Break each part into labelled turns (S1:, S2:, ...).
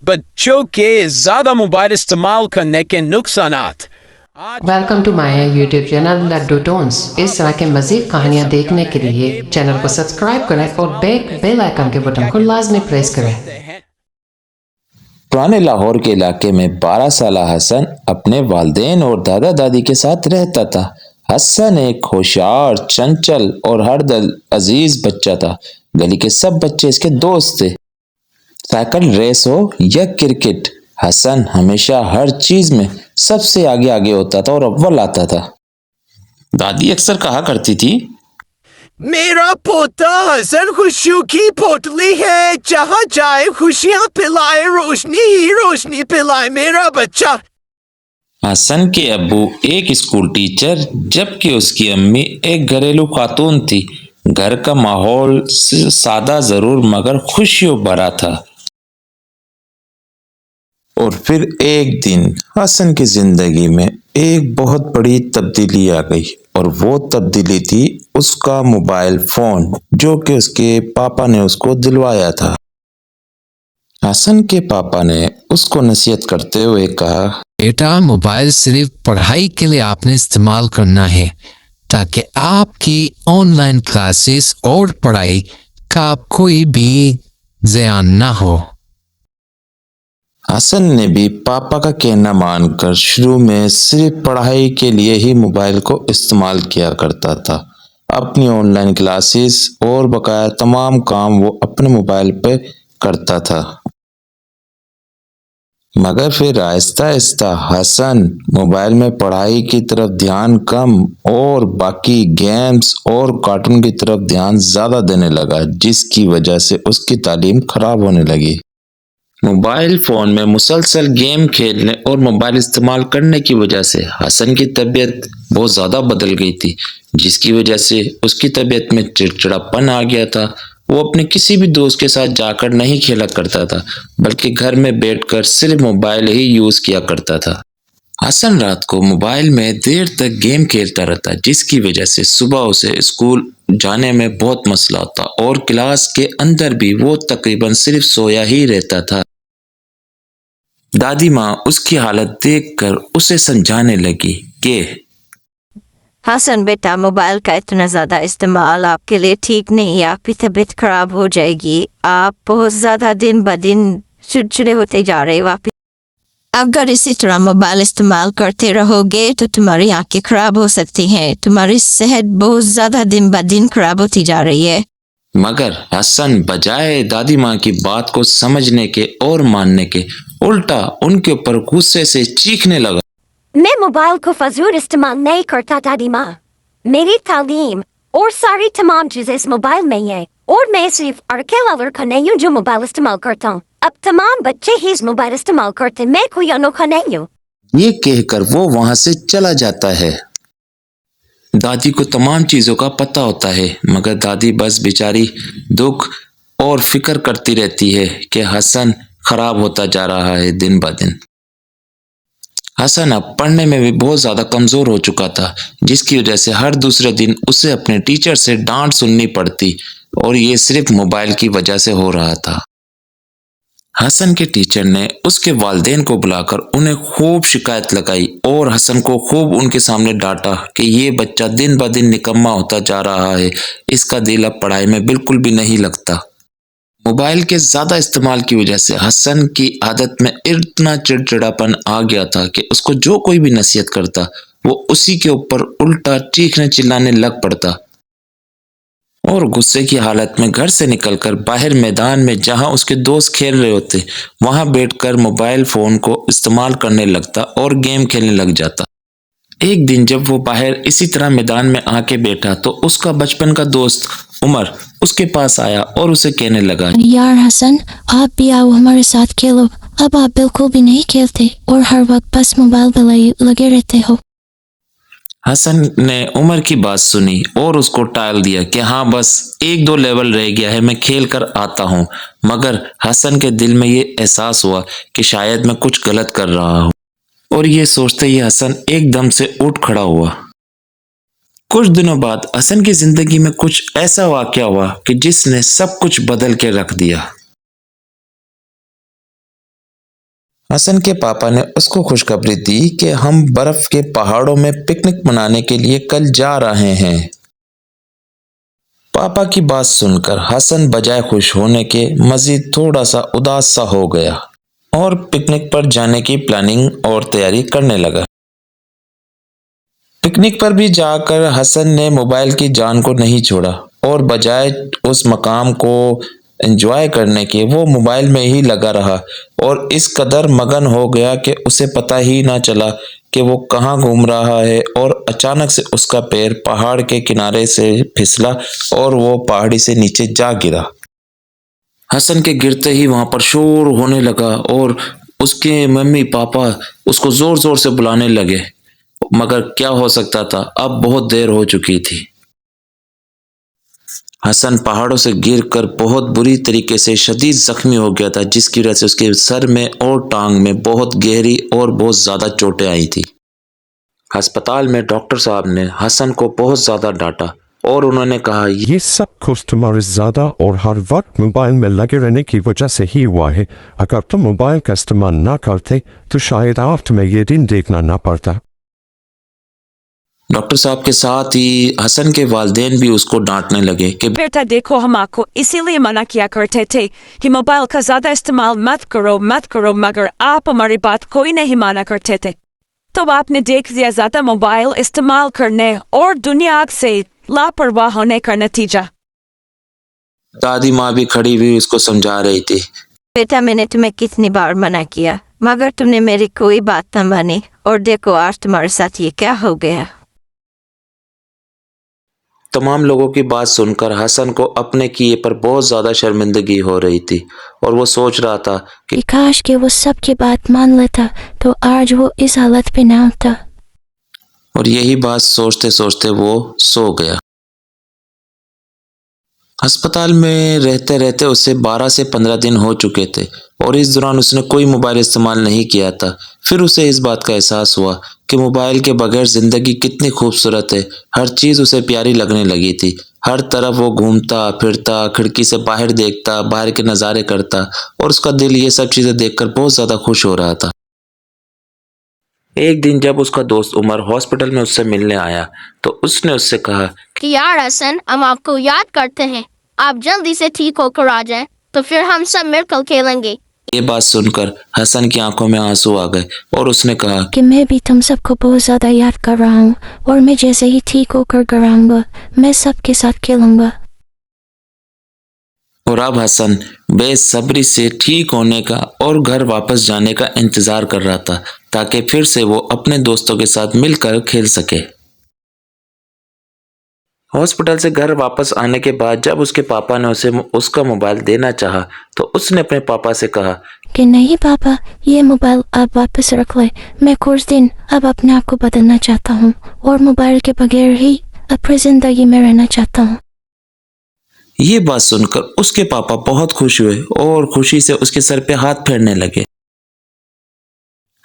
S1: بچوں کے زیادہ موبائل استعمال کرنے کے نقصانات.
S2: Welcome to my YouTube channel Ludo Toons. اس طرح کے مزید کہانیاں دیکھنے کے لیے چینل کو سبسکرائب کریں اور بیل آئیکن کے بٹن کو لازمی پریس کریں.
S3: پرانے لاہور کے علاقے میں 12 سالہ حسن اپنے والدین اور دادا دادی کے ساتھ رہتا تھا. حسن ایک ہوشیار، چنچل اور ہر دل عزیز بچہ تھا. گلی کے سب بچے اس کے دوست تھے. سائیکل ریس ہو یا کرکٹ، حسن ہمیشہ ہر چیز میں سب سے آگے ہوتا تھا اور اول آتا تھا. دادی اکثر کہا کرتی تھی،
S1: میرا پوتا حسن خوشیوں کی پوتلی ہے، جہاں جائے خوشیاں پلائے، روشنی ہی روشنی پلائے میرا بچہ.
S3: حسن کے ابو ایک اسکول ٹیچر جبکہ اس کی امی ایک گھریلو خاتون تھی. گھر کا ماحول سادہ ضرور مگر خوشیوں بھرا تھا. اور پھر ایک دن حسن کی زندگی میں ایک بہت بڑی تبدیلی آ گئی، اور وہ تبدیلی تھی اس کا موبائل فون جو کہ اس کے پاپا نے اس کو دلوایا تھا. حسن کے پاپا نے اس کو نصیحت کرتے ہوئے کہا،
S4: بیٹا، موبائل صرف پڑھائی کے لیے آپ نے استعمال کرنا ہے تاکہ آپ کی آن لائن کلاسز اور پڑھائی کا کوئی بھی ضیاع نہ ہو.
S3: حسن نے بھی پاپا کا کہنا مان کر شروع میں صرف پڑھائی کے لیے ہی موبائل کو استعمال کیا کرتا تھا. اپنی آن لائن کلاسز اور بقایا تمام کام وہ اپنے موبائل پہ کرتا تھا. مگر پھر آہستہ آہستہ حسن موبائل میں پڑھائی کی طرف دھیان کم اور باقی گیمز اور کارٹون کی طرف دھیان زیادہ دینے لگا، جس کی وجہ سے اس کی تعلیم خراب ہونے لگی. موبائل فون میں مسلسل گیم کھیلنے اور موبائل استعمال کرنے کی وجہ سے حسن کی طبیعت بہت زیادہ بدل گئی تھی، جس کی وجہ سے اس کی طبیعت میں چڑچڑاپن آ گیا تھا. وہ اپنے کسی بھی دوست کے ساتھ جا کر نہیں کھیلا کرتا تھا، بلکہ گھر میں بیٹھ کر صرف موبائل ہی یوز کیا کرتا تھا. حسن رات کو موبائل میں دیر تک گیم کھیلتا رہتا، جس کی وجہ سے صبح اسے اسکول جانے میں بہت مسئلہ ہوتا اور کلاس کے اندر بھی وہ تقریباً صرف سویا ہی رہتا تھا. دادی ماں اس کی حالت دیکھ کر اسے سمجھانے لگی کہ
S5: حسن بیٹا، موبائل کا اتنا زیادہ استعمال آپ کے لیے ٹھیک نہیں ہے، آپ کی طبیعت خراب ہو جائے گی. آپ بہت زیادہ دن بدن چڑچڑے ہوتے جا رہے ہو. اگر اسی طرح موبائل استعمال کرتے رہو گے تو تمہاری آنکھیں خراب ہو سکتی ہیں، تمہاری صحت بہت زیادہ دن بدن خراب ہوتی جا رہی ہے.
S3: مگر حسن بجائے دادی ماں کی بات کو سمجھنے کے اور ماننے کے، الٹا ان کے اوپر غصے سے چیخنے لگا.
S6: میں موبائل کو فضول استعمال نہیں کرتا دادی ماں، میری تعلیم اور ساری تمام چیزیں اس موبائل میں ہیں، اور میں صرف اکیلا لڑکا نہیں ہوں جو موبائل استعمال کرتا ہوں. اب تمام بچے ہی اس موبائل استعمال کرتے، میں کوئی انوکھا نہیں ہوں.
S3: یہ کہہ کر وہ وہاں سے چلا جاتا ہے. دادی کو تمام چیزوں کا پتہ ہوتا ہے، مگر دادی بس بیچاری دکھ اور فکر کرتی رہتی ہے کہ حسن خراب ہوتا جا رہا ہے دن بدن. حسن اب پڑھنے میں بھی بہت زیادہ کمزور ہو چکا تھا، جس کی وجہ سے ہر دوسرے دن اسے اپنے ٹیچر سے ڈانٹ سننی پڑتی، اور یہ صرف موبائل کی وجہ سے ہو رہا تھا. حسن کے ٹیچر نے اس کے والدین کو بلا کر انہیں خوب شکایت لگائی اور حسن کو خوب ان کے سامنے ڈانٹا کہ یہ بچہ دن بدن نکما ہوتا جا رہا ہے، اس کا دل اب پڑھائی میں بالکل بھی نہیں لگتا. موبائل کے زیادہ استعمال کی وجہ سے حسن کی عادت میں اتنا چڑچڑاپن آ گیا تھا کہ اس کو جو کوئی بھی نصیحت کرتا وہ اسی کے اوپر الٹا چیخنے چلانے لگ پڑتا، اور غصے کی حالت میں گھر سے نکل کر باہر میدان میں جہاں اس کے دوست کھیل رہے ہوتے وہاں بیٹھ کر موبائل فون کو استعمال کرنے لگتا اور گیم کھیلنے لگ جاتا. ایک دن جب وہ باہر اسی طرح میدان میں آ کے بیٹھا تو اس کا بچپن کا دوست عمر اس کے پاس آیا اور اسے کہنے لگا،
S7: یار حسن، آپ بھی آؤ ہمارے ساتھ کھیلو. اب آپ بالکل بھی نہیں کھیلتے اور ہر وقت بس موبائل پہ لگے رہتے ہو.
S3: حسن نے عمر کی بات سنی اور اس کو ٹال دیا کہ ہاں بس 1-2 لیول رہ گیا ہے، میں کھیل کر آتا ہوں. مگر حسن کے دل میں یہ احساس ہوا کہ شاید میں کچھ غلط کر رہا ہوں، اور یہ سوچتے ہی حسن ایک دم سے اٹھ کھڑا ہوا. کچھ دنوں بعد حسن کی زندگی میں کچھ ایسا واقعہ ہوا کہ جس نے سب کچھ بدل کے رکھ دیا. حسن کے پاپا نے اس کو خوشخبری دی کہ ہم برف کے پہاڑوں میں پکنک منانے کے لیے کل جا رہے ہیں۔ پاپا کی بات سن کر حسن بجائے خوش ہونے کے مزید تھوڑا سا اداس سا ہو گیا اور پکنک پر جانے کی پلاننگ اور تیاری کرنے لگا۔ پکنک پر بھی جا کر حسن نے موبائل کی جان کو نہیں چھوڑا اور بجائے اس مقام کو انجوائے کرنے کے وہ موبائل میں ہی لگا رہا اور اس قدر مگن ہو گیا کہ اسے پتہ ہی نہ چلا کہ وہ کہاں گھوم رہا ہے، اور اچانک سے اس کا پیر پہاڑ کے کنارے سے پھسلا اور وہ پہاڑی سے نیچے جا گرا۔ حسن کے گرتے ہی وہاں پر شور ہونے لگا اور اس کے ممی پاپا اس کو زور زور سے بلانے لگے، مگر کیا ہو سکتا تھا، اب بہت دیر ہو چکی تھی۔ حسن پہاڑوں سے گر کر بہت بری طریقے سے شدید زخمی ہو گیا تھا، جس کی وجہ سے اس کے سر میں اور ٹانگ میں بہت گہری اور بہت زیادہ چوٹیں آئی تھی۔ ہسپتال میں ڈاکٹر صاحب نے حسن کو بہت زیادہ ڈانٹا اور انہوں نے کہا،
S8: یہ سب کچھ تمہارے زیادہ اور ہر وقت موبائل میں لگے رہنے کی وجہ سے ہی ہوا ہے۔ اگر تم موبائل کا استعمال نہ کرتے تو شاید آپ تمہیں یہ دن دیکھنا نہ پڑتا۔
S3: ڈاکٹر صاحب کے ساتھ ہی حسن کے والدین بھی اس کو ڈانٹنے لگے کہ
S9: بیٹا دیکھو، ہم آپ کو اسی لیے منع کیا کرتے تھے کہ موبائل کا زیادہ استعمال مت کرو، مگر آپ ہماری بات کوئی نہیں مانا کرتے تھے۔ تو آپ نے دیکھ لیا زیادہ موبائل استعمال کرنے اور دنیا سے لاپرواہ ہونے کا نتیجہ۔
S3: دادی ماں بھی کھڑی ہوئی اس کو سمجھا رہی تھی۔
S5: بیٹا میں نے تمہیں کتنی بار منع کیا مگر تم نے میری کوئی بات نہ مانی، اور دیکھو آج تمہارے ساتھ یہ کیا ہو گیا۔
S3: تمام لوگوں کی بات سن کر حسن کو اپنے کیے پر بہت زیادہ شرمندگی ہو رہی تھی اور وہ سوچ رہا تھا کہ
S7: کاش کہ وہ سب کی بات مان لیتا تو آج وہ اس حالت پہ نہ ہوتا۔
S3: اور یہی بات سوچتے سوچتے وہ سو گیا۔ ہسپتال میں رہتے رہتے اسے 12 سے 15 دن ہو چکے تھے اور اس دوران اس نے کوئی موبائل استعمال نہیں کیا تھا۔ پھر اسے اس بات کا احساس ہوا کہ موبائل کے بغیر زندگی کتنی خوبصورت ہے۔ ہر چیز اسے پیاری لگنے لگی تھی۔ ہر طرف وہ گھومتا پھرتا، کھڑکی سے باہر دیکھتا، باہر کے نظارے کرتا اور اس کا دل یہ سب چیزیں دیکھ کر بہت زیادہ خوش ہو رہا تھا۔ ایک دن جب اس کا دوست عمر ہاسپٹل میں اس سے ملنے آیا تو اس نے اس سے کہا
S10: کہ یار حسن، ہم آپ کو یاد کرتے ہیں، آپ جلدی سے ٹھیک ہو کر آ جائیں تو پھر ہم سب مل کر کھیلیں گے۔
S3: یہ بات سن کر حسن کی آنکھوں میں آنسو آ گئے اور اس نے کہا
S7: کہ میں بھی تم سب کو بہت زیادہ یاد کر رہا ہوں، اور میں جیسے ہی ٹھیک ہو کر گھر آؤں گا میں سب کے ساتھ کھیلوں گا۔
S3: اور اب حسن بے صبری سے ٹھیک ہونے کا اور گھر واپس جانے کا انتظار کر رہا تھا تاکہ پھر سے وہ اپنے دوستوں کے ساتھ مل کر کھیل سکے۔ ہاسپٹل سے گھر واپس آنے کے بعد جب اس کے پاپا نے اسے اس کا موبائل دینا چاہا تو اس نے اپنے پاپا سے کہا
S7: کہ نہیں پاپا، یہ موبائل آپ واپس رکھ لیں، میں کچھ دن اب اپنے آپ کو بدلنا چاہتا ہوں اور موبائل کے بغیر ہی اپنی زندگی میں رہنا چاہتا ہوں۔
S3: یہ بات سن کر اس کے پاپا بہت خوش ہوئے اور خوشی سے اس کے سر پہ ہاتھ پھیرنے لگے۔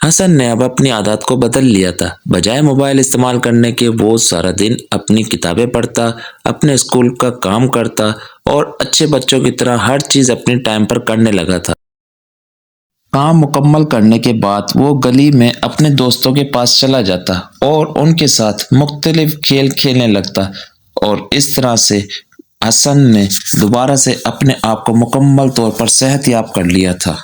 S3: حسن نے اب اپنی عادات کو بدل لیا تھا۔ بجائے موبائل استعمال کرنے کے وہ سارا دن اپنی کتابیں پڑھتا، اپنے اسکول کا کام کرتا اور اچھے بچوں کی طرح ہر چیز اپنے ٹائم پر کرنے لگا تھا۔ کام مکمل کرنے کے بعد وہ گلی میں اپنے دوستوں کے پاس چلا جاتا اور ان کے ساتھ مختلف کھیل کھیلنے لگتا، اور اس طرح سے حسن نے دوبارہ سے اپنے آپ کو مکمل طور پر صحت یاب کر لیا تھا،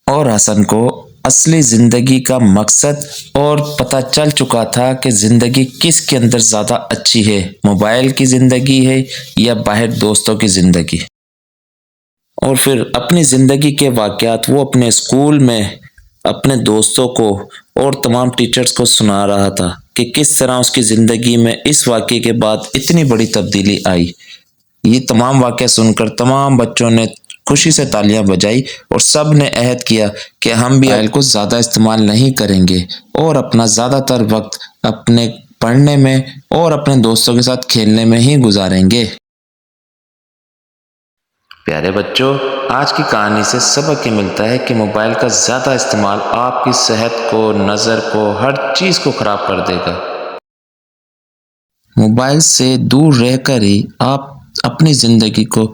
S3: اور حسن کو اصلی زندگی کا مقصد اور پتہ چل چکا تھا کہ زندگی کس کے اندر زیادہ اچھی ہے، موبائل کی زندگی ہے یا باہر دوستوں کی زندگی۔ اور پھر اپنی زندگی کے واقعات وہ اپنے اسکول میں اپنے دوستوں کو اور تمام ٹیچرز کو سنا رہا تھا کہ کس طرح اس کی زندگی میں اس واقعے کے بعد اتنی بڑی تبدیلی آئی۔ یہ تمام واقعہ سن کر تمام بچوں نے خوشی سے تالیاں بجائی اور سب نے عہد کیا کہ ہم بھی موبائل کو زیادہ استعمال نہیں کریں گے اور اپنا زیادہ تر وقت اپنے پڑھنے میں اور اپنے دوستوں کے ساتھ کھیلنے میں ہی گزاریں گے۔ پیارے بچوں، آج کی کہانی سے سبق یہ ملتا ہے کہ موبائل کا زیادہ استعمال آپ کی صحت کو، نظر کو، ہر چیز کو خراب کر دے گا۔ موبائل سے دور رہ کر ہی آپ اپنی زندگی کو